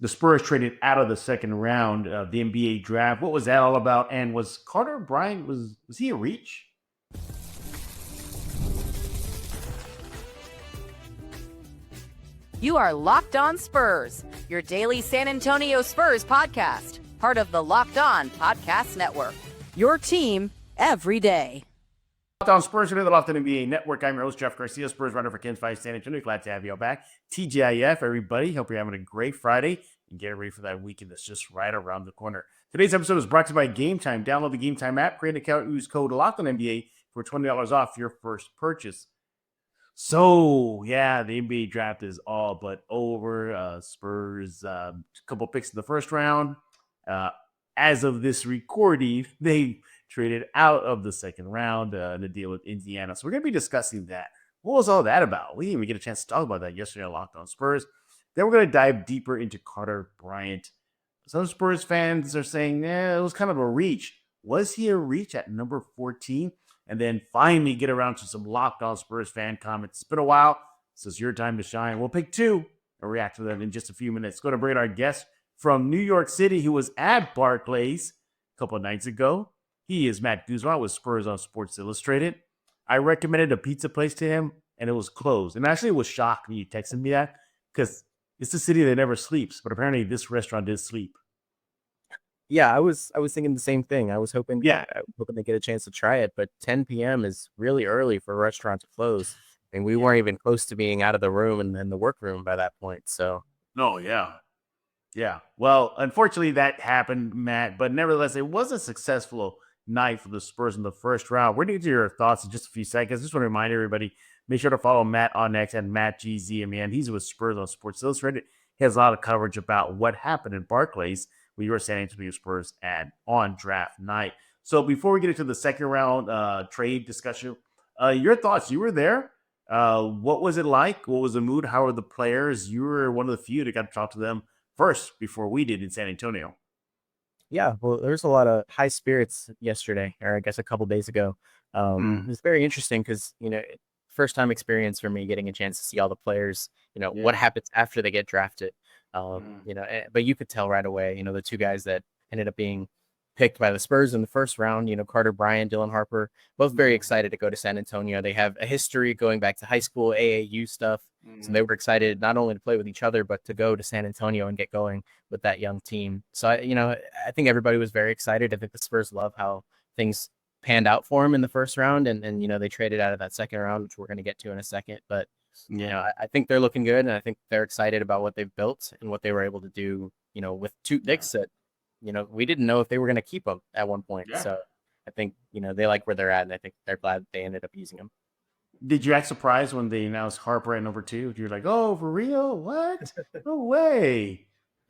the Spurs traded out of the second round of the NBA draft. What was that all about? And was Carter Bryant was he a reach? You are Locked On Spurs, your daily San Antonio Spurs podcast, part of the Locked On Podcast Network. Your team every day. Locked On Spurs, the Locked On NBA Network. I'm your host, Jeff Garcia, Spurs runner for Kings 5 San Antonio. Glad to have you all back. TGIF, everybody. Hope you're having a great Friday and get ready for that weekend that's just right around the corner. Today's episode is brought to you by Game Time. Download the Game Time app, create an account, use code LOCKEDONNBA for $20 off your first purchase. So, yeah, the NBA draft is all but over. Spurs, a couple picks in the first round. As of this recording, they traded out of the second round in the deal with Indiana. So we're going to be discussing that. What was all that about? We didn't even get a chance to talk about that yesterday on Locked On Spurs. Then we're going to dive deeper into Carter Bryant. Some Spurs fans are saying, it was kind of a reach. Was he a reach at number 14? And then finally get around to some Locked On Spurs fan comments. It's been a while, so it's your time to shine. We'll pick two and react to them in just a few minutes. Go to bring our guest from New York City who was at Barclays a couple of nights ago. He is Matt Guzman with Spurs on Sports Illustrated. I recommended a pizza place to him, and it was closed. And actually, it was shocked when you texted me that because it's a city that never sleeps. But apparently, this restaurant did sleep. Yeah, I was thinking the same thing. I was hoping they get a chance to try it, but 10 p.m. is really early for a restaurant to close. And we weren't even close to being out of the room and in the workroom by that point. So, Yeah. Well, unfortunately, that happened, Matt. But nevertheless, it was a successful night for the Spurs in the first round. We're going to get to your thoughts in just a few seconds. Just want to remind everybody, make sure to follow Matt on X and Matt GZMN. He's with Spurs on Sports Illustrated. He has a lot of coverage about what happened in Barclays with your San Antonio Spurs on draft night. So before we get into the second round trade discussion, your thoughts. You were there. What was it like? What was the mood? How were the players? You were one of the few that got to talk to them first before we did in San Antonio. Yeah, well, there was a lot of high spirits yesterday, or I guess a couple days ago. It was very interesting because, first time experience for me getting a chance to see all the players, what happens after they get drafted. But you could tell right away, the two guys that ended up being picked by the Spurs in the first round, Carter Bryant, Dylan Harper, both very excited to go to San Antonio. They have a history going back to high school AAU stuff. So they were excited not only to play with each other, but to go to San Antonio and get going with that young team. So, I think everybody was very excited. I think the Spurs love how things panned out for them in the first round. And they traded out of that second round, which we're going to get to in a second. But, I think they're looking good. And I think they're excited about what they've built and what they were able to do, with two Knicks that, we didn't know if they were going to keep them at one point. Yeah. So I think, they like where they're at. And I think they're glad they ended up using them. Did you act surprised when they announced Harper at number 2? You're like, oh, for real? What? No way.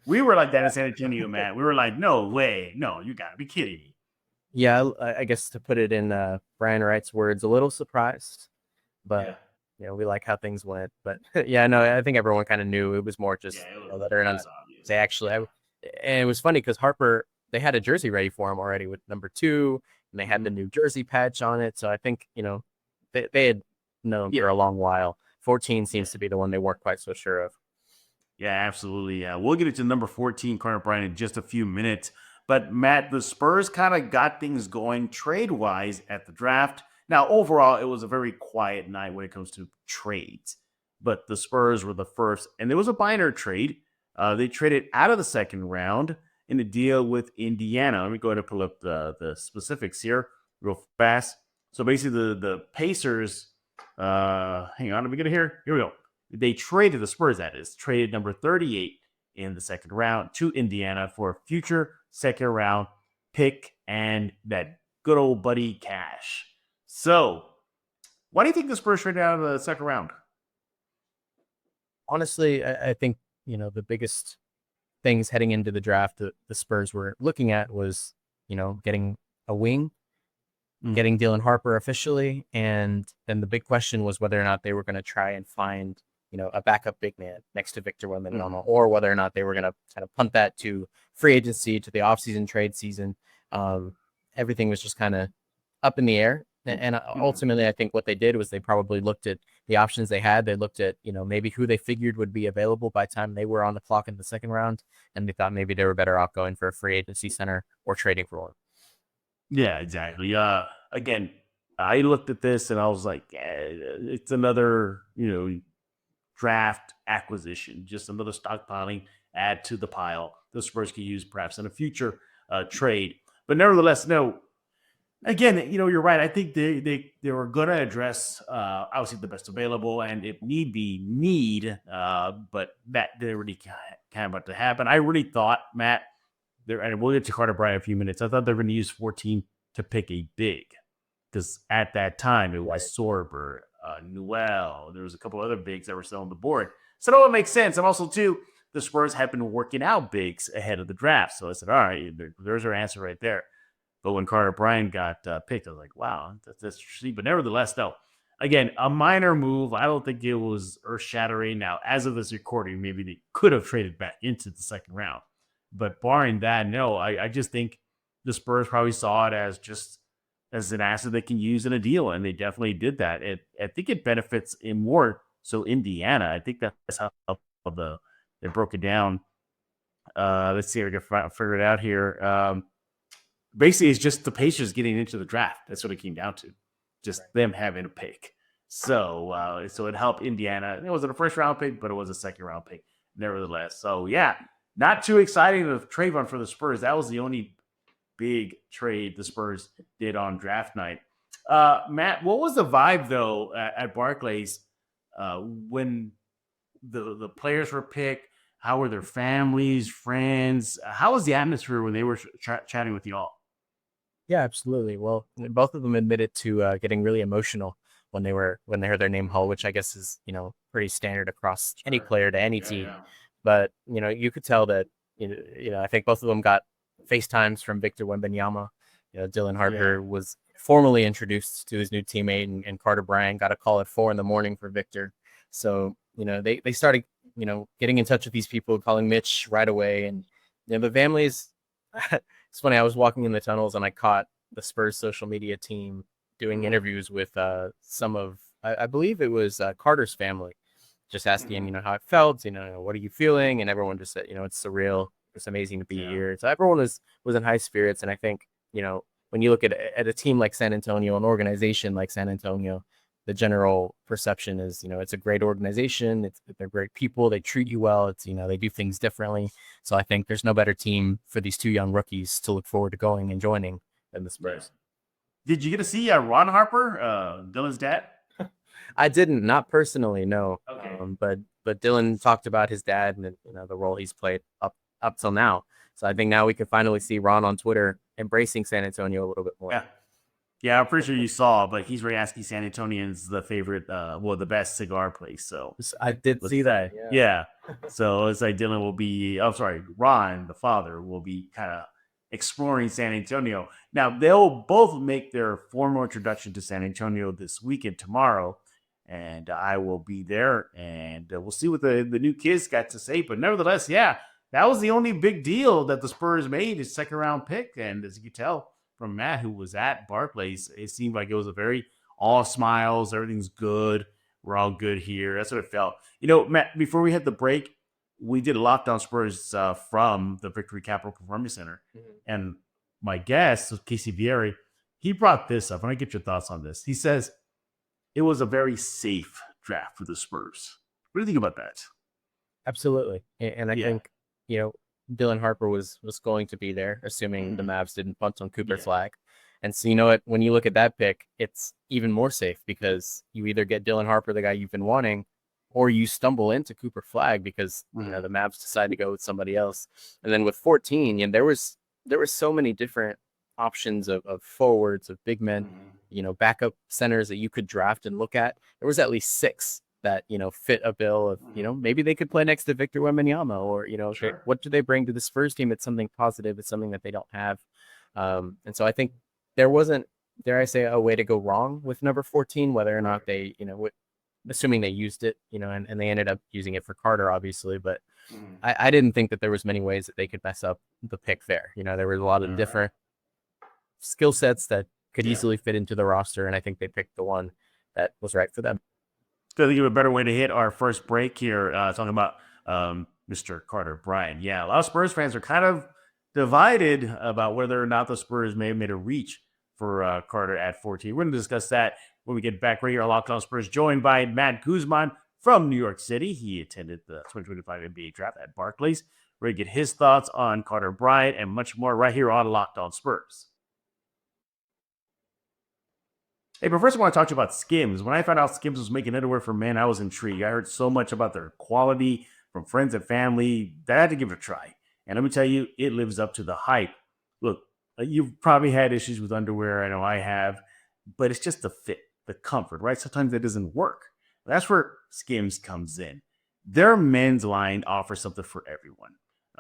We were like that in San Antonio, man. We were like, no way. No, you got to be kidding me. Yeah, I guess to put it in Brian Wright's words, a little surprised. But, we like how things went. But, I think everyone kind of knew. It was more just they actually – and it was funny because Harper, they had a jersey ready for him already with number 2, and they had the New Jersey patch on it. So I think, they had – known for a long while. 14 seems to be the one they weren't quite so sure of. Yeah, absolutely. We'll get into number 14, Carter Bryant, in just a few minutes. But, Matt, the Spurs kind of got things going trade-wise at the draft. Now, overall, it was a very quiet night when it comes to trades. But the Spurs were the first, and there was a binary trade. They traded out of the second round in a deal with Indiana. Let me go ahead and pull up the specifics here real fast. So, basically, the Pacers... hang on, let me get it here. Here we go. They traded the Spurs, that is, traded number 38 in the second round to Indiana for a future second round pick and that good old buddy cash. So, why do you think the Spurs traded out of the second round? Honestly, I think, the biggest things heading into the draft that the Spurs were looking at was, getting a wing, getting Dylan Harper officially, and then the big question was whether or not they were going to try and find, a backup big man next to Victor Wembanyama, or whether or not they were going to kind of punt that to free agency, to the offseason trade season. Everything was just kind of up in the air. And ultimately, I think what they did was they probably looked at the options they had. They looked at, maybe who they figured would be available by the time they were on the clock in the second round. And they thought maybe they were better off going for a free agency center or trading for one. Yeah, exactly. Again, I looked at this and I was like, it's another, draft acquisition, just another stockpiling, add to the pile the Spurs could use perhaps in a future trade. But nevertheless, no. Again, you're right. I think they were going to address obviously the best available, and if need be, but that didn't really kind of about to happen. I really thought, Matt, and we'll get to Carter Bryant in a few minutes. I thought they were going to use 14 to pick a big, because at that time it was Sorber, Newell. There was a couple other bigs that were still on the board. So that would make sense. And also, too, the Spurs have been working out bigs ahead of the draft. So I said, all right, there's our answer right there. But when Carter Bryant got picked, I was like, wow, that's interesting. But nevertheless, though, again, a minor move. I don't think it was earth-shattering. Now, as of this recording, maybe they could have traded back into the second round. But barring that, no, I just think the Spurs probably saw it as an asset they can use in a deal, and they definitely did that. I think it benefits in more so Indiana. I think that's how they broke it down. Let's see if I can figure it out here. Basically, it's just the Pacers getting into the draft. That's what it came down to, just them having a pick. So it helped Indiana. It wasn't a first round pick, but it was a second round pick, nevertheless. So yeah, not too exciting of Trayvon for the Spurs. That was the only big trade the Spurs did on draft night. Matt, what was the vibe though at Barclays when the players were picked? How were their families, friends? How was the atmosphere when they were chatting with y'all? Yeah, absolutely. Well, both of them admitted to getting really emotional when they heard their name called, which I guess is pretty standard across any player to any team. Yeah. But you could tell that I think both of them got FaceTimes from Victor Wembanyama. Dylan Harper was formally introduced to his new teammate, and Carter Bryant got a call at 4 a.m. for Victor. So they started getting in touch with these people, calling Mitch right away, and the families. It's funny. I was walking in the tunnels and I caught the Spurs social media team doing interviews with some of, I believe it was Carter's family, just asking, how it felt, what are you feeling? And everyone just said, it's surreal. It's amazing to be here. So everyone was in high spirits. And I think, when you look at a team like San Antonio, an organization like San Antonio, the general perception is, it's a great organization. They're great people. They treat you well. It's, they do things differently. So I think there's no better team for these two young rookies to look forward to going and joining than the Spurs. Did you get to see Ron Harper, Dylan's dad? I didn't, not personally, no. Okay. But Dylan talked about his dad and the role he's played up till now. So I think now we can finally see Ron on Twitter embracing San Antonio a little bit more. Yeah, I'm pretty sure you saw, but he's asking San Antonians the favorite, the best cigar place. So I did see that. Yeah. So it's like Dylan will be, Ron, the father, will be kind of exploring San Antonio. Now, they'll both make their formal introduction to San Antonio this weekend tomorrow, and I will be there, and we'll see what the new kids got to say. But nevertheless, yeah, that was the only big deal that the Spurs made, his second round pick, and as you can tell from Matt, who was at Barclays, it seemed like it was a very all smiles, everything's good, we're all good here. That's what it felt. Matt, before we hit the break, we did a Lockdown Spurs from the Victory Capital Performance Center. Mm-hmm. And my guest, Casey Vieri, he brought this up. And I get your thoughts on this. He says it was a very safe draft for the Spurs. What do you think about that? Absolutely. And I think, Dylan Harper was going to be there, assuming the Mavs didn't punt on Cooper Flag. And so, when you look at that pick, it's even more safe because you either get Dylan Harper, the guy you've been wanting, or you stumble into Cooper Flag because the Mavs decide to go with somebody else. And then with 14, there was so many different options of forwards, of big men, backup centers that you could draft and look at. There was at least 6 that, fit a bill of, maybe they could play next to Victor Wembanyama or, what do they bring to the Spurs team? It's something positive. It's something that they don't have. And so I think there wasn't, dare I say, a way to go wrong with number 14, whether or not they, assuming they used it, and they ended up using it for Carter, obviously. But I didn't think that there was many ways that they could mess up the pick there. There was a lot of different skill sets that could easily fit into the roster, and I think they picked the one that was right for them. So I think of a better way to hit our first break here, talking about Mr. Carter Bryant. Yeah, a lot of Spurs fans are kind of divided about whether or not the Spurs may have made a reach for Carter at 14. We're going to discuss that when we get back right here on Locked On Spurs, joined by Matt Guzman from New York City. He attended the 2025 NBA draft at Barclays. We're going to get his thoughts on Carter Bryant and much more right here on Locked On Spurs. Hey, but first I want to talk to you about Skims. When I found out Skims was making underwear for men, I was intrigued. I heard so much about their quality from friends and family that I had to give it a try. And let me tell you, it lives up to the hype. Look, you've probably had issues with underwear. I know I have. But it's just the fit, the comfort, right? Sometimes it doesn't work. That's where Skims comes in. Their men's line offers something for everyone.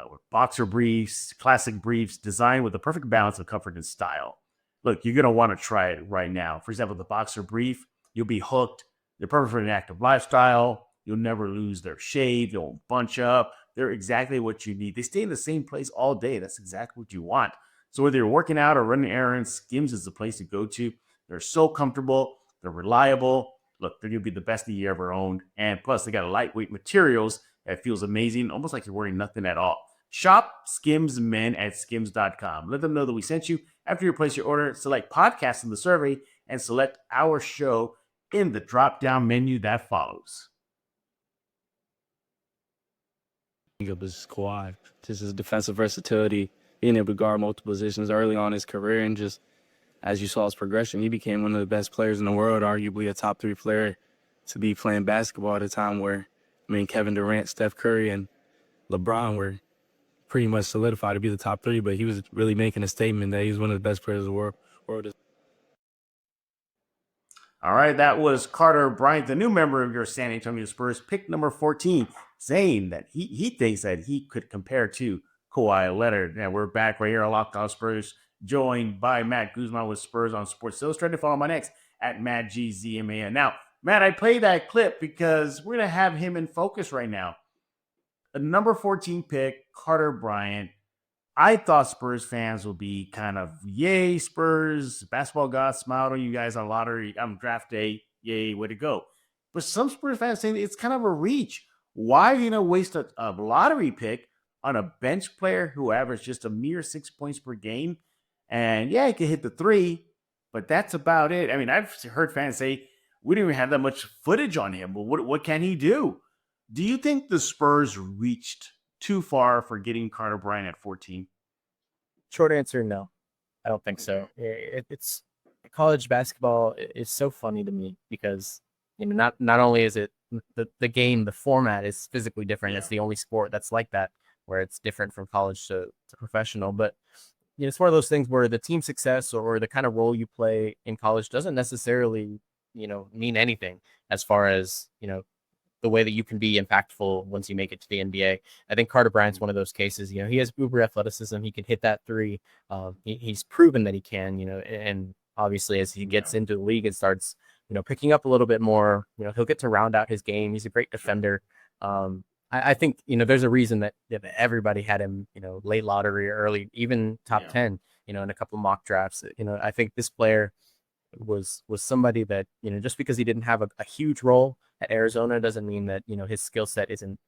With boxer briefs, classic briefs, designed with the perfect balance of comfort and style. Look, you're going to want to try it right now. For example, the boxer brief, you'll be hooked. They're perfect for an active lifestyle. You'll never lose their shape. They won't bunch up. They're exactly what you need. They stay in the same place all day. That's exactly what you want. So whether you're working out or running errands, Skims is the place to go to. They're so comfortable. They're reliable. Look, they're going to be the best that you ever owned. And plus, they got lightweight materials that feels amazing, almost like you're wearing nothing at all. Shop Skims Men at skims.com. Let them know that we sent you. After you place your order, select podcast in the survey and select our show in the drop-down menu that follows. This is Kawhi. Just his defensive versatility, being able to guard multiple positions early on in his career, and just as you saw his progression, he became one of the best players in the world, arguably a top 3 player to be playing basketball at a time where, Kevin Durant, Steph Curry, and LeBron were pretty much solidified to be the top 3, but he was really making a statement that he's one of the best players in the world. All right, that was Carter Bryant, the new member of your San Antonio Spurs, pick number 14, saying that he thinks that he could compare to Kawhi Leonard. And we're back right here on Locked On Spurs, joined by Matt Guzman with Spurs on Sports Illustrated. Follow my next at MattGZMAN. Now, Matt, I played that clip because we're going to have him in focus right now. A number 14 pick, Carter Bryant. I thought Spurs fans would be kind of, yay, Spurs, basketball gods smiled on you guys on lottery, draft day, yay, way to go. But some Spurs fans saying it's kind of a reach. Why are you going to waste a lottery pick on a bench player who averaged just a mere 6 points per game? And yeah, he could hit the 3, but that's about it. I've heard fans say, we didn't even have that much footage on him, but what can he do? Do you think the Spurs reached too far for getting Carter Bryant at 14? Short answer, no. I don't think so. It's college basketball is so funny to me because not only is it the game, the format is physically different. It's the only sport that's like that, where it's different from college to professional. But it's one of those things where the team success or the kind of role you play in college doesn't necessarily mean anything as far as the way that you can be impactful once you make it to the NBA. I think Carter Bryant's one of those cases. He has uber athleticism. He can hit that 3. He's proven that he can, and obviously as he gets into the league and starts, picking up a little bit more, he'll get to round out his game. He's a great defender. I think, there's a reason that everybody had him, late lottery or early, even top 10, in a couple of mock drafts. I think this player was somebody that, just because he didn't have a huge role at Arizona doesn't mean that, his skill set isn't,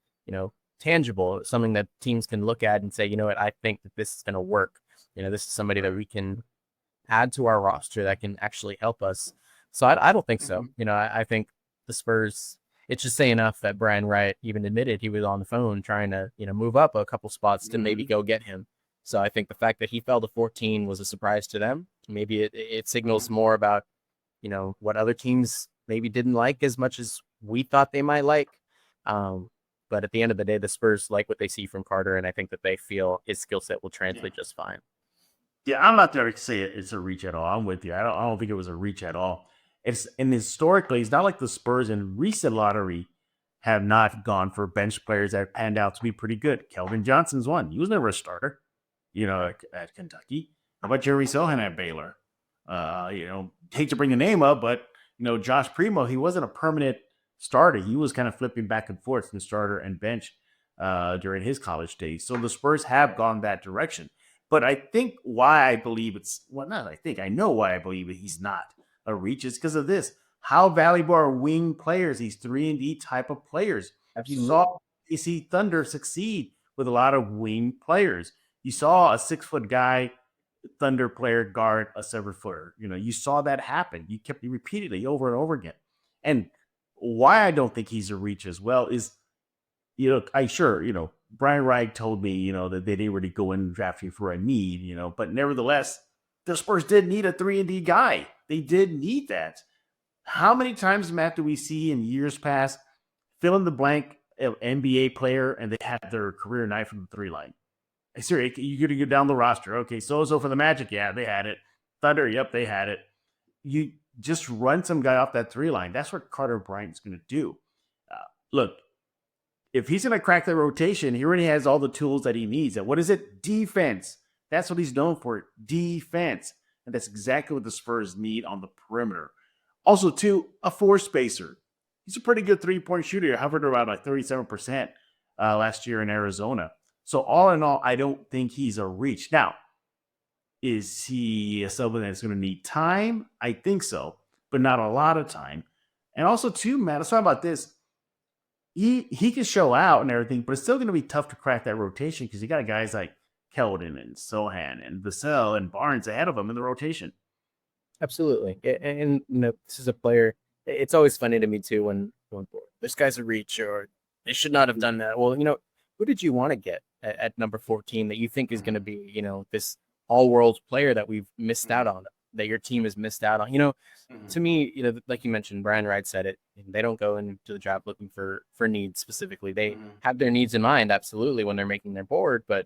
tangible. It's something that teams can look at and say, what, I think that this is going to work. This is somebody that we can add to our roster that can actually help us. So I don't think so. I think the Spurs, it's just saying enough that Brian Wright even admitted he was on the phone trying to, move up a couple spots to maybe go get him. So I think the fact that he fell to 14 was a surprise to them. Maybe it signals more about, what other teams maybe didn't like as much as we thought they might like. But at the end of the day, the Spurs like what they see from Carter, and I think that they feel his skill set will translate just fine. Yeah, I'm not there to say it's a reach at all. I'm with you. I don't think it was a reach at all. And historically, it's not like the Spurs in recent lottery have not gone for bench players that panned out to be pretty good. Kelvin Johnson's one. He was never a starter, at Kentucky. How about Jerry Sohan at Baylor? Hate to bring the name up, but, Josh Primo, he wasn't a permanent starter. He was kind of flipping back and forth from starter and bench during his college days. So the Spurs have gone that direction. But I think why I believe I know why I believe he's not a reach is because of this. How valuable are wing players, these 3-and-D type of players? Absolutely. You saw AC Thunder succeed with a lot of wing players. You saw a 6-foot guy, Thunder player guard a 7-footer. You saw that happen. You kept repeatedly over and over again. And why I don't think he's a reach as well is, Brian Wright told me, that they didn't really go in drafting for a need, but nevertheless, the Spurs did need a 3-and-D guy. They did need that. How many times, Matt, do we see in years past fill in the blank NBA player and they had their career night from the 3 line? Seriously, you're going to go down the roster. Okay, so for the Magic, yeah, they had it. Thunder, yep, they had it. You just run some guy off that 3 line. That's what Carter Bryant's going to do. Look, if he's going to crack the rotation, he already has all the tools that he needs. And what is it? Defense. That's what he's known for, defense. And that's exactly what the Spurs need on the perimeter. Also, too, a 4 spacer. He's a pretty good 3-point shooter. He hovered around like 37% last year in Arizona. So all in all, I don't think he's a reach. Now, is he someone that's going to need time? I think so, but not a lot of time. And also, too, Matt, let's talk about this. He can show out and everything, but it's still going to be tough to crack that rotation because you got guys like Keldon and Sohan and Vassell and Barnes ahead of him in the rotation. Absolutely. And this is a player. It's always funny to me, too, when going forward, this guy's a reach or they should not have done that. Well, who did you want to get at number 14 that you think is going to be, this all-world player that we've missed out on, that your team has missed out on? To me, like you mentioned, Brian Wright said it. They don't go into the draft looking for needs specifically. They have their needs in mind, absolutely, when they're making their board. But,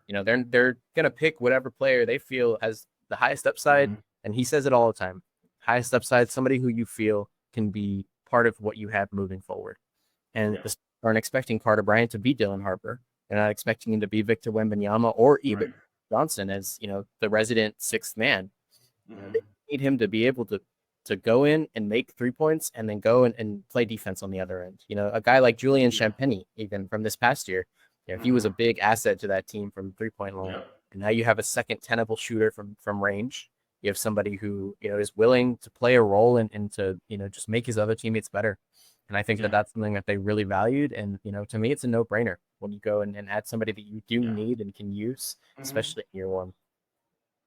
they're going to pick whatever player they feel has the highest upside. And he says it all the time. Highest upside, somebody who you feel can be part of what you have moving forward. And the Spurs aren't expecting Carter Bryant to be Dylan Harper. They're not expecting him to be Victor Wembanyama or even Johnson as, the resident 6th man. They need him to be able to go in and make 3 points and then go and play defense on the other end. A guy like Julian Champagnie, even from this past year, he was a big asset to that team from 3-point line. And now you have a second tenable shooter from range. You have somebody who, is willing to play a role and to, just make his other teammates better. And I think that that's something that they really valued. And, to me, it's a no-brainer when you go and add somebody that you do need and can use, especially in year one.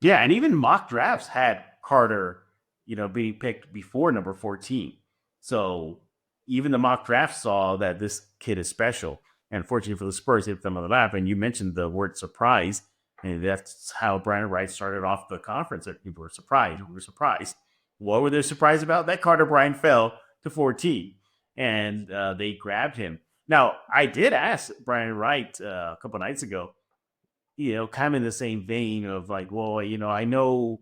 Yeah, and even mock drafts had Carter, being picked before number 14. So even the mock draft saw that this kid is special. And fortunately for the Spurs, hit them on the lap. And you mentioned the word surprise. And that's how Brian Wright started off the conference. That people were surprised. We were surprised. What were they surprised about? That Carter Bryant fell to 14. And they grabbed him. Now, I did ask Brian Wright a couple nights ago, kind of in the same vein of like, well, I know,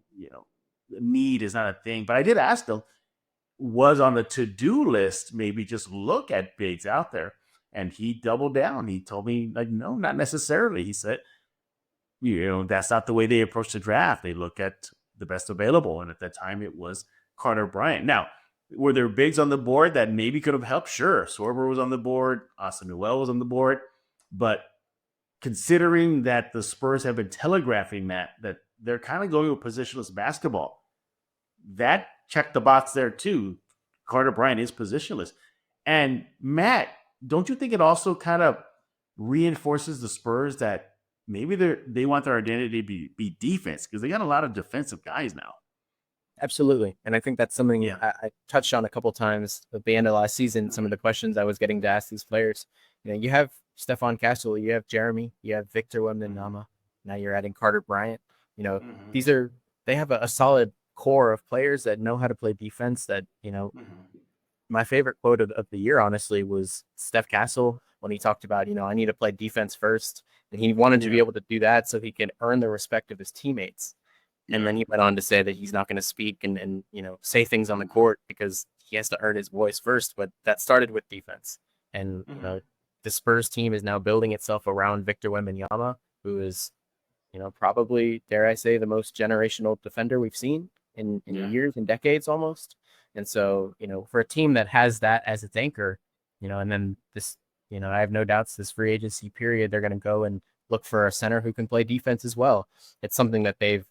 need is not a thing. But I did ask him, was on the to-do list, maybe just look at bigs out there. And he doubled down. He told me, like, no, not necessarily. He said, that's not the way they approach the draft. They look at the best available. And at that time, it was Carter Bryant. Now, were there bigs on the board that maybe could have helped? Sure. Sorber was on the board. Austin Newell was on the board. But considering that the Spurs have been telegraphing that they're kind of going with positionless basketball, that checked the box there too. Carter Bryant is positionless. And Matt, don't you think it also kind of reinforces the Spurs that maybe they want their identity to be defense because they got a lot of defensive guys now? Absolutely. And I think that's something I touched on a couple times at the end of last season, some of the questions I was getting to ask these players. You have Stephon Castle, you have Jeremy, you have Victor Wembanyama. Now you're adding Carter Bryant. They have a solid core of players that know how to play defense that, my favorite quote of the year, honestly, was Steph Castle when he talked about, I need to play defense first. And he wanted to be able to do that so he could earn the respect of his teammates. And then he went on to say that he's not going to speak and say things on the court because he has to earn his voice first. But that started with defense. And, the Spurs team is now building itself around Victor Wembanyama, who is, probably, dare I say, the most generational defender we've seen in years and decades almost. And so, for a team that has that as its anchor, and then this, I have no doubts this free agency period, they're going to go and look for a center who can play defense as well. It's something that they've,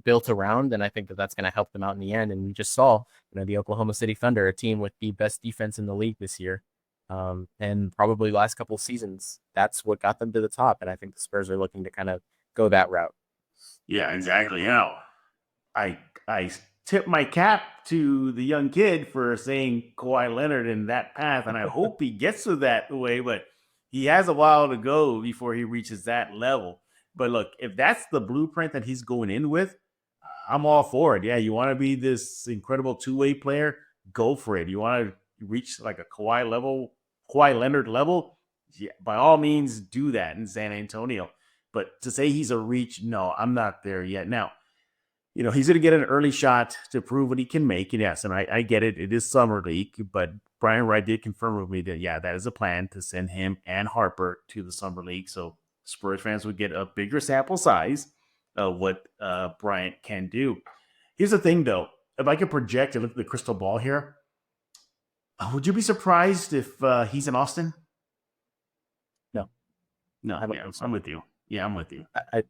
built around, and I think that that's going to help them out in the end. And we just saw, the Oklahoma City Thunder, a team with the best defense in the league this year, and probably last couple seasons. That's what got them to the top, and I think the Spurs are looking to kind of go that route. Yeah, exactly. I tip my cap to the young kid for saying Kawhi Leonard in that path, and I hope he gets to that way, but he has a while to go before he reaches that level. But look, if that's the blueprint that he's going in with, I'm all for it. Yeah, you want to be this incredible two-way player, go for it. You want to reach like a Kawhi Leonard level, yeah, by all means do that in San Antonio. But to say he's a reach, no, I'm not there yet. Now, he's going to get an early shot to prove what he can make. And yes, and I get it. It is summer league, but Brian Wright did confirm with me that, yeah, that is a plan to send him and Harper to the summer league. So Spurs fans would get a bigger sample size of what Bryant can do. Here's the thing, though. If I could project and look at the crystal ball here, would you be surprised if he's in Austin? No, I'm with you. Yeah, I'm with you.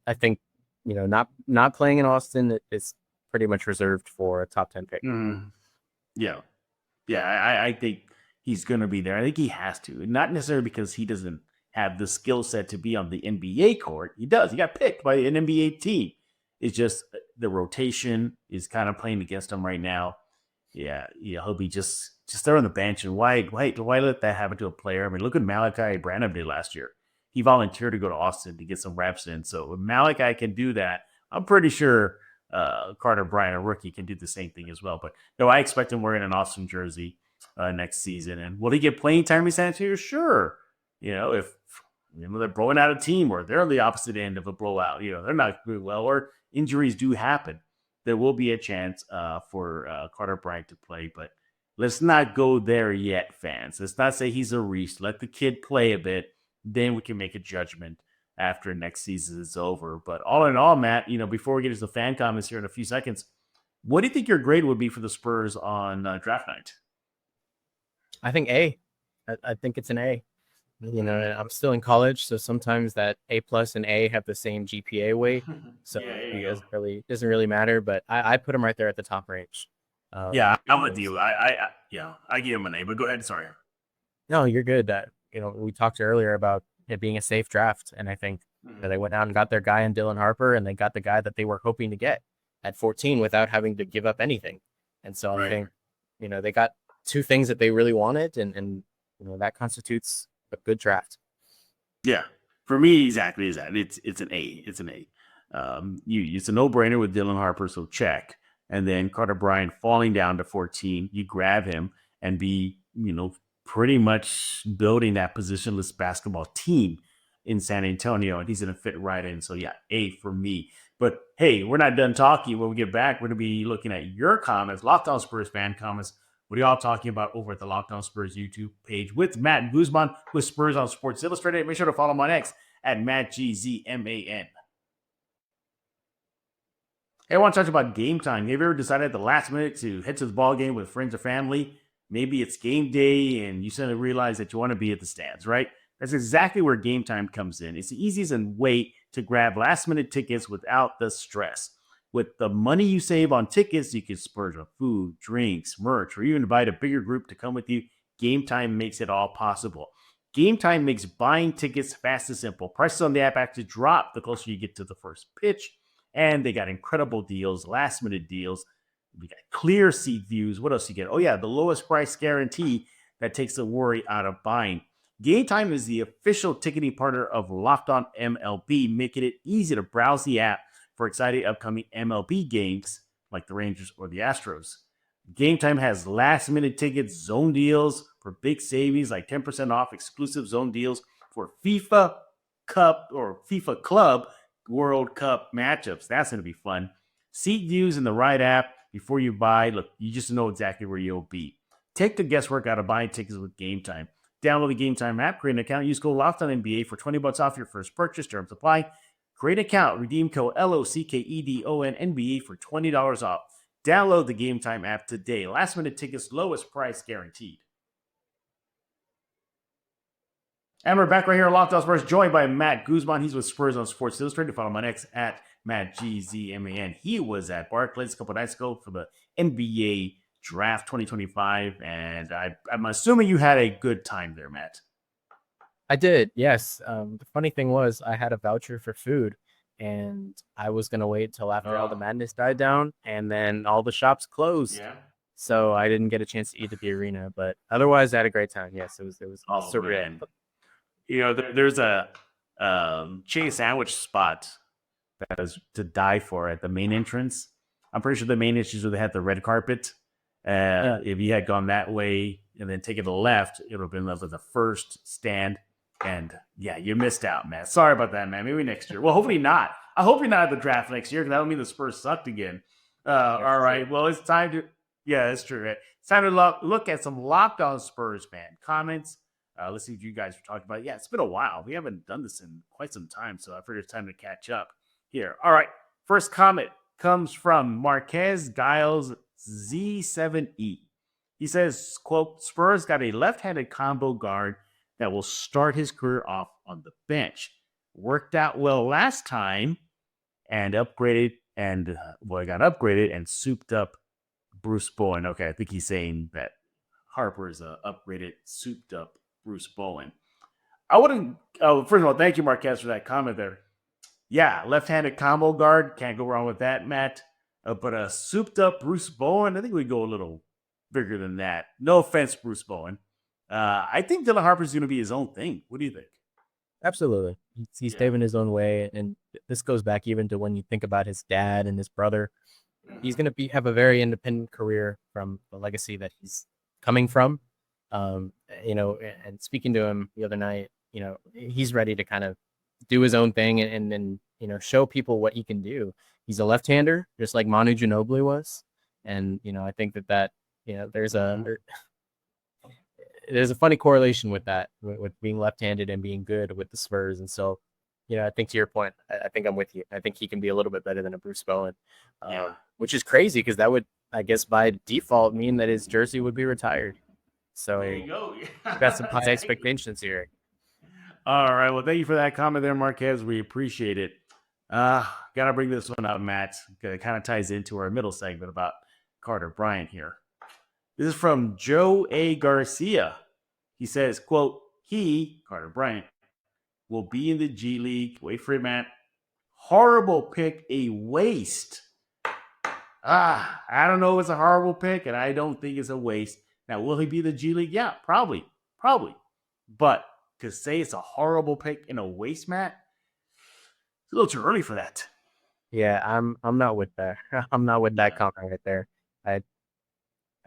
I think, not playing in Austin is pretty much reserved for a top 10 pick. Mm. Yeah. I think he's going to be there. I think he has to. Not necessarily because he doesn't have the skill set to be on the NBA court. He does. He got picked by an NBA team. It's just the rotation is kind of playing against him right now. Yeah, he'll be just there on the bench. And why let that happen to a player? I mean, look what Malachi Branham did last year. He volunteered to go to Austin to get some reps in. So if Malachi can do that, I'm pretty sure Carter Bryant, a rookie, can do the same thing as well. But no, I expect him wearing an Austin jersey next season. And will he get playing time in San Antonio? Sure. If they're blowing out a team or they're on the opposite end of a blowout, they're not doing well, or injuries do happen, there will be a chance for Carter Bryant to play. But let's not go there yet, fans. Let's not say he's a reach. Let the kid play a bit. Then we can make a judgment after next season is over. But all in all, Matt, before we get into the fan comments here in a few seconds, what do you think your grade would be for the Spurs on draft night? I think A. I think it's an A. I'm still in college, so sometimes that A+ and A have the same GPA weight. So it doesn't really matter. But I put him right there at the top range. Yeah, I'm with you. I give him an A. But go ahead. Sorry. No, you're good. We talked earlier about it being a safe draft, and I think that they went out and got their guy in Dylan Harper, and they got the guy that they were hoping to get at 14 without having to give up anything. And so I think, they got two things that they really wanted, and that constitutes a good draft. Yeah, for me, exactly is that. It's an A. It's an A. It's a no-brainer with Dylan Harper, so check. And then Carter Bryant falling down to 14, you grab him and be, pretty much building that positionless basketball team in San Antonio, and he's going to fit right in. So, yeah, A for me. But, hey, we're not done talking. When we get back, we're going to be looking at your comments, Locked On Spurs fan comments. What are y'all talking about over at the Locked On Spurs YouTube page with Matt Guzman with Spurs on Sports Illustrated. Make sure to follow him on X at MattGZMAN. Hey, I want to talk about game time. Have you ever decided at the last minute to head to the ball game with friends or family? Maybe it's game day and you suddenly realize that you want to be at the stands, right? That's exactly where Game Time comes in. It's the easiest way to grab last-minute tickets without the stress. With the money you save on tickets, you can splurge on food, drinks, merch, or even invite a bigger group to come with you. Game Time makes it all possible. Game Time makes buying tickets fast and simple. Prices on the app actually drop the closer you get to the first pitch. And they got incredible deals, last-minute deals. We got clear seat views. What else you get? Oh, yeah, the lowest price guarantee that takes the worry out of buying. Game Time is the official ticketing partner of Locked On MLB, making it easy to browse the app for exciting upcoming MLB games like the Rangers or the Astros. Game Time has last-minute tickets, zone deals for big savings like 10% off exclusive zone deals for FIFA Cup or FIFA Club World Cup matchups. That's going to be fun. Seat views in the right app before you buy. Look, you just know exactly where you'll be. Take the guesswork out of buying tickets with Game Time. Download the Game Time app, create an account, use code LOCKEDONNBA for $20 off your first purchase. Terms apply. Create an account, redeem code LOCKEDONNBA for $20 off. Download the Game Time app today. Last minute tickets, lowest price guaranteed. And we're back right here on Locked On Spurs, joined by Matt Guzman. He's with Spurs on Sports Illustrated. Follow my next at MattGZMAN. He was at Barclays a couple nights ago for the NBA Draft 2025, and I'm assuming you had a good time there, Matt. I did, yes. The funny thing was I had a voucher for food, and I was going to wait till after all the madness died down, and then all the shops closed. Yeah. So I didn't get a chance to eat at the arena, but otherwise I had a great time. Yes, it was surreal. You know, there's a chicken sandwich spot that is to die for at the main entrance. I'm pretty sure the main entrance where they had the red carpet. If you had gone that way and then taken the left, it would have been the first stand. And yeah, you missed out, man. Sorry about that, man. Maybe next year. Well, hopefully not. I hope you're not at the draft next year, because that would mean the Spurs sucked again. All right. Well, it's time to. Yeah, that's true. Right? It's time to look at some Locked On Spurs fan comments. Let's see what you guys were talking about. Yeah, it's been a while. We haven't done this in quite some time, so I figured it's time to catch up here. All right. First comment comes from Marquez Giles Z7E. He says, quote, Spurs got a left-handed combo guard that will start his career off on the bench. Worked out well last time and got upgraded and souped up Bruce Bowen. Okay, I think he's saying that Harper is a upgraded, souped up Bruce Bowen. I wouldn't. First of all, thank you, Marquez, for that comment there. Yeah, left-handed combo guard, can't go wrong with that, Matt. But a souped up Bruce Bowen, I think we go a little bigger than that. No offense, Bruce Bowen. I think Dylan Harper is going to be his own thing. What do you think? Absolutely. He's paving his own way. And this goes back even to when you think about his dad and his brother. He's going to have a very independent career from the legacy that he's coming from. And speaking to him the other night, he's ready to kind of do his own thing and show people what he can do. He's a left-hander, just like Manu Ginobili was. And, I think that there's a funny correlation with that, with being left-handed and being good with the Spurs. And so, I think to your point, I think I'm with you. I think he can be a little bit better than a Bruce Bowen, which is crazy because that would, I guess, by default mean that his jersey would be retired. So there you go. Got some high expectations here. All right. Well, thank you for that comment there, Marquez. We appreciate it. Gotta bring this one up, Matt. It kind of ties into our middle segment about Carter Bryant here. This is from Joe A. Garcia. He says, quote, Carter Bryant, will be in the G League. Wait for it, Matt. Horrible pick, a waste. I don't know if it's a horrible pick, and I don't think it's a waste. Now, will he be the G League? Yeah, probably. But to say it's a horrible pick and a waste, Matt, it's a little too early for that. Yeah, I'm not with that. I'm not with that comment right there. I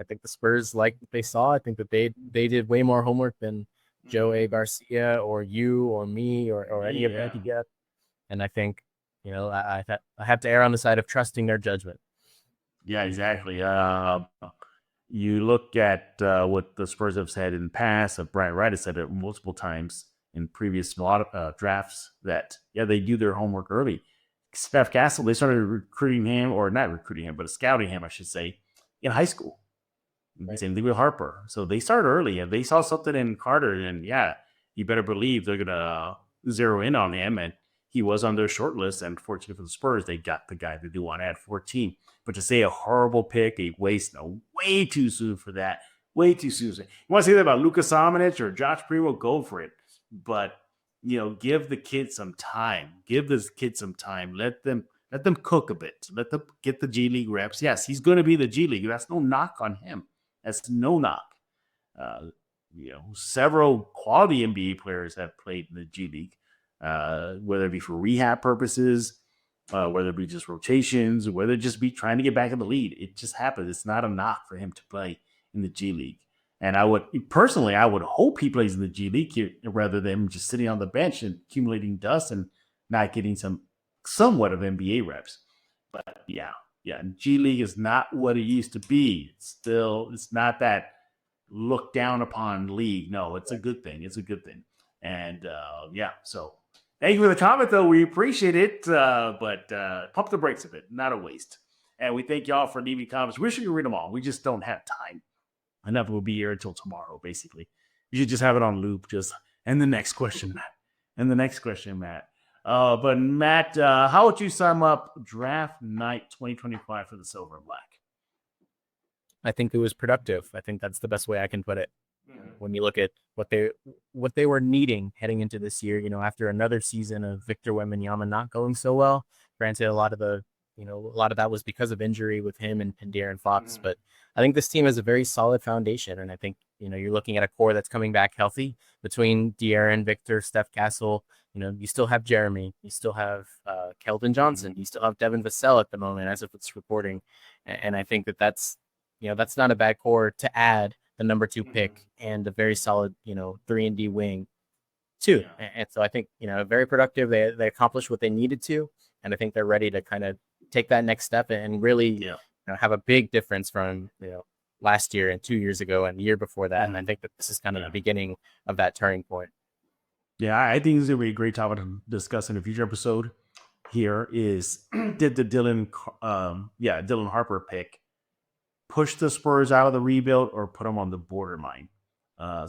think the Spurs like what they saw. I think that they did way more homework than Joe A. Garcia or you or me or any of that. Yeah. And I think, I have to err on the side of trusting their judgment. Yeah, exactly. You look at what the Spurs have said in the past. Brian Wright has said it multiple times in previous drafts that, they do their homework early. Steph Castle, they started recruiting him, or not recruiting him, but scouting him, I should say, in high school. Right. Same thing with Harper. So they start early, and they saw something in Carter, and you better believe they're going to zero in on him. And he was on their short list, and fortunately for the Spurs, they got the guy they do want at 14. But to say a horrible pick, a waste, no, way too soon for that. Way too soon. You want to say that about Luka Samanic or Josh Primo, go for it. But, give the kid some time. Give this kid some time. Let them cook a bit. Let them get the G League reps. Yes, he's going to be the G League. That's no knock on him. That's no knock. Several quality NBA players have played in the G League, whether it be for rehab purposes, whether it be just rotations, whether it just be trying to get back in the lead. It just happens. It's not a knock for him to play in the G League. And I would hope he plays in the G League here, rather than just sitting on the bench and accumulating dust and not getting somewhat of NBA reps. But G League is not what it used to be. It's not that looked down upon league. No, it's a good thing. And so thank you for the comment, though. We appreciate it. But pump the brakes a bit, not a waste. And we thank y'all for leaving comments. We should read them all. We just don't have time. Enough will be here until tomorrow, basically. You should just have it on loop, just And the next question, Matt. But Matt, how would you sum up draft night 2025 for the Silver and Black? I think it was productive. I think that's the best way I can put it. When you look at what they were needing heading into this year, after another season of Victor Wembanyama not going so well. Granted, a lot of that was because of injury with him and De'Aaron Fox. But I think this team has a very solid foundation, and I think you're looking at a core that's coming back healthy between De'Aaron, Victor, Steph Castle. You still have Jeremy, you still have Keldon Johnson, you still have Devin Vassell at the moment, as if it's reporting, and I think that's not a bad core to add the number 2 pick and a very solid, 3-and-D wing too. And so I think, very productive. They accomplished what they needed to. And I think they're ready to kind of take that next step and really have a big difference from, last year and 2 years ago and the year before that. And I think that this is kind of the beginning of that turning point. Yeah, I think it's going to be a great topic to discuss in a future episode. Here is, did the Dylan Harper pick push the Spurs out of the rebuild or put them on the borderline? I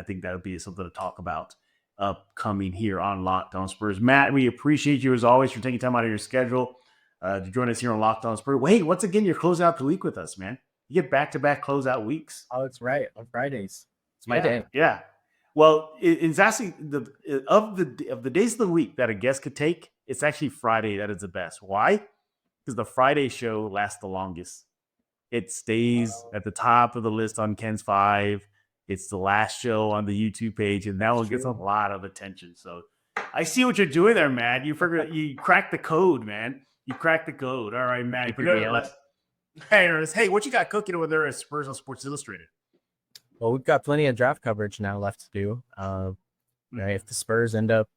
think that would be something to talk about upcoming here on Locked On Spurs. Matt, we appreciate you as always for taking time out of your schedule to join us here on Locked On Spurs. Wait, once again, you're closing out the week with us, man. You get back-to-back closeout weeks. Oh, that's right. On Fridays. It's my day. Yeah. Well, it's actually of the days of the week that a guest could take, it's actually Friday that is the best. Why? Because the Friday show lasts the longest. It stays at the top of the list on Ken's 5. It's the last show on the YouTube page, and that one gets a lot of attention. So I see what you're doing there, man. You cracked the code, man. You cracked the code. All right, man. Hey, what you got cooking over there at Spurs on Sports Illustrated? Well, we've got plenty of draft coverage now left to do. If the Spurs end up,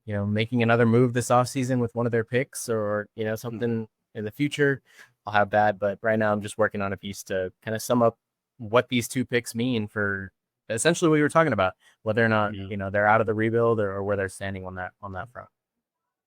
making another move this offseason with one of their picks or, something in the future, I'll have that. But right now I'm just working on a piece to kind of sum up what these 2 picks mean for essentially what you were talking about, whether or not, they're out of the rebuild or where they're standing on that front.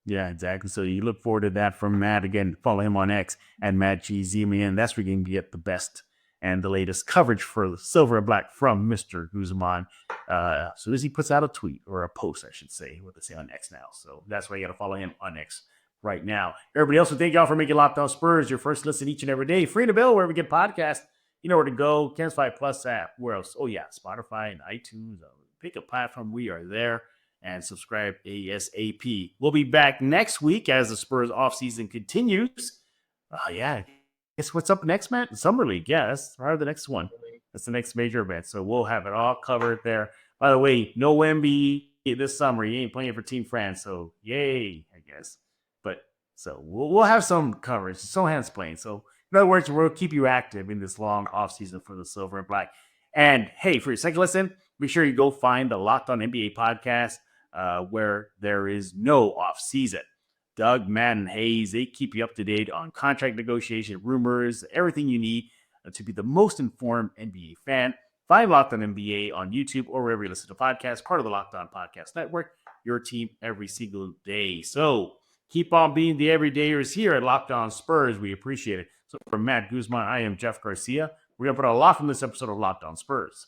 Yeah, exactly. So you look forward to that from Matt. Again, follow him on X at MattGZMN. That's where you can get the best and the latest coverage for the Silver and Black from Mr. Guzman. As soon as he puts out a tweet or a post, I should say, what they say on X now. So that's why you got to follow him on X right now. Everybody else, thank y'all for making Locked On Spurs your first listen each and every day. Free to bill wherever we get podcasts. You know where to go. Ken's 5 Plus app. Where else? Oh, yeah. Spotify and iTunes. Pick a platform. We are there. And subscribe ASAP. We'll be back next week as the Spurs offseason continues. Guess what's up next, Matt? Summer League. Yeah, that's probably the next one. That's the next major event. So we'll have it all covered there. By the way, no Wemby this summer. He ain't playing for Team France. So yay, I guess. But so we'll have some coverage. So hands playing. So in other words, we'll keep you active in this long offseason for the Silver and Black. And hey, for your second listen, be sure you go find the Locked On NBA podcast where there is no offseason. Doug, Matt, and Hayes, they keep you up to date on contract negotiation, rumors, everything you need to be the most informed NBA fan. Find Locked On NBA on YouTube or wherever you listen to podcasts, part of the Locked On Podcast Network, your team every single day. So keep on being the everydayers here at Locked On Spurs. We appreciate it. So for Matt Guzman, I am Jeff Garcia. We're going to put a lot from this episode of Locked On Spurs.